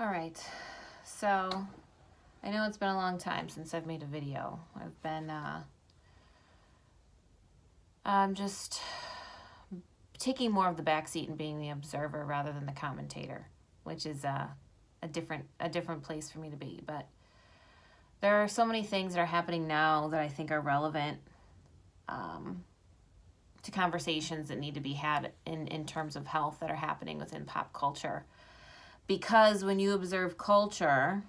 All right, so I know it's been a long time since I've made a video. I'm just taking more of the backseat and being the observer rather than the commentator, which is a different place for me to be. But there are so many things that are happening now that I think are relevant to conversations that need to be had in terms of health that are happening within pop culture. Because when you observe culture,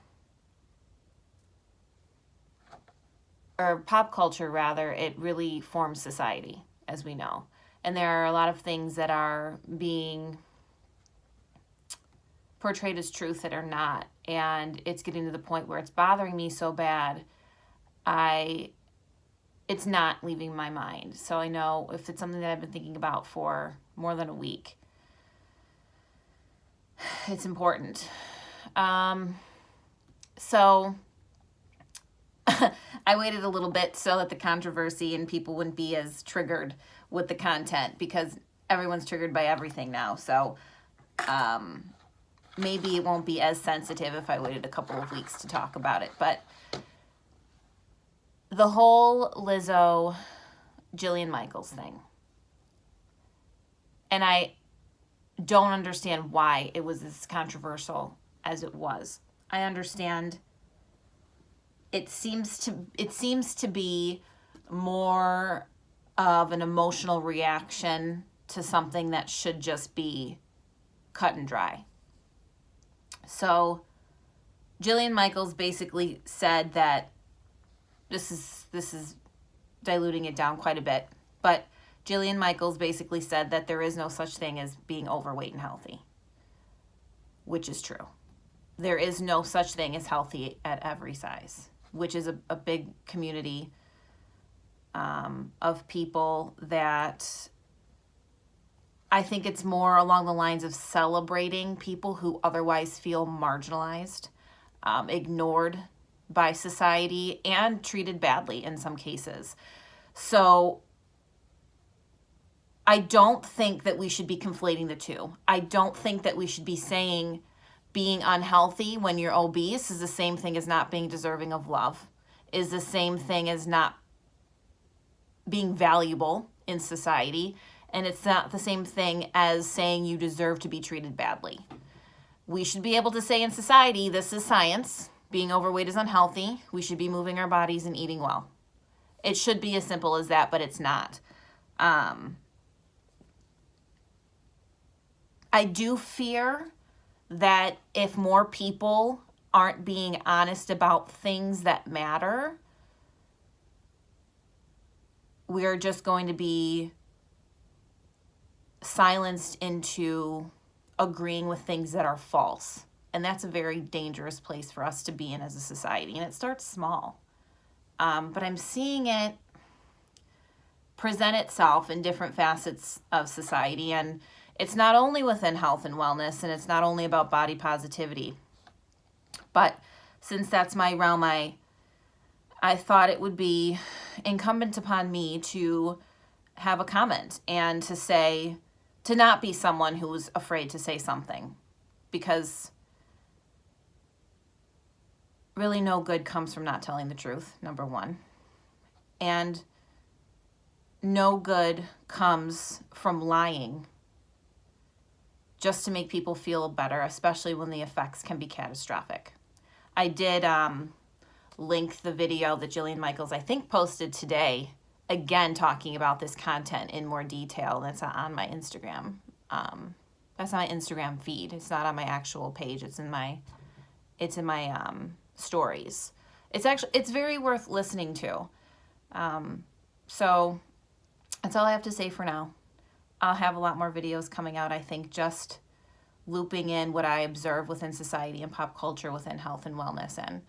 or pop culture rather, it really forms society, as we know. And there are a lot of things that are being portrayed as truth that are not. And it's getting to the point where it's bothering me so bad, it's not leaving my mind. So I know if it's something that I've been thinking about for more than a week, it's important. So I waited a little bit so that the controversy and people wouldn't be as triggered with the content, because everyone's triggered by everything now. So maybe it won't be as sensitive if I waited a couple of weeks to talk about it. But the whole Lizzo, Jillian Michaels thing, and I don't understand why it was as controversial as it was. I understand it seems to be more of an emotional reaction to something that should just be cut and dry. So Jillian Michaels basically said that this is diluting it down quite a bit, but Jillian Michaels basically said that there is no such thing as being overweight and healthy, which is true. There is no such thing as healthy at every size, which is a big community of people that I think it's more along the lines of celebrating people who otherwise feel marginalized, ignored by society, and treated badly in some cases. So I don't think that we should be conflating the two. I don't think that we should be saying being unhealthy when you're obese is the same thing as not being deserving of love, is the same thing as not being valuable in society, and it's not the same thing as saying you deserve to be treated badly. We should be able to say in society, this is science, being overweight is unhealthy, we should be moving our bodies and eating well. It should be as simple as that, but it's not. I do fear that if more people aren't being honest about things that matter, we're just going to be silenced into agreeing with things that are false. And that's a very dangerous place for us to be in as a society. And it starts small. But I'm seeing it present itself in different facets of society. And it's not only within health and wellness, and it's not only about body positivity. But since that's my realm, I thought it would be incumbent upon me to have a comment and to not be someone who's afraid to say something, because really no good comes from not telling the truth, number one. And no good comes from lying just to make people feel better, especially when the effects can be catastrophic. I did link the video that Jillian Michaels, I think, posted today, again talking about this content in more detail. That's on my Instagram. That's my Instagram feed. It's not on my actual page. It's in my stories. It's very worth listening to. So that's all I have to say for now. I'll have a lot more videos coming out, I think, just looping in what I observe within society and pop culture within health and wellness. And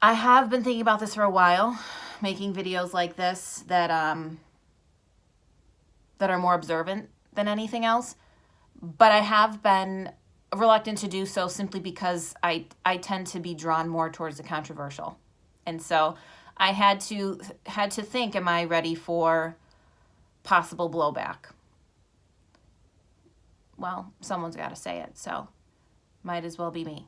I have been thinking about this for a while, making videos like this that are more observant than anything else. But I have been reluctant to do so simply because I tend to be drawn more towards the controversial. And so I had to think, am I ready for possible blowback? Well, someone's got to say it. So Might as well be me.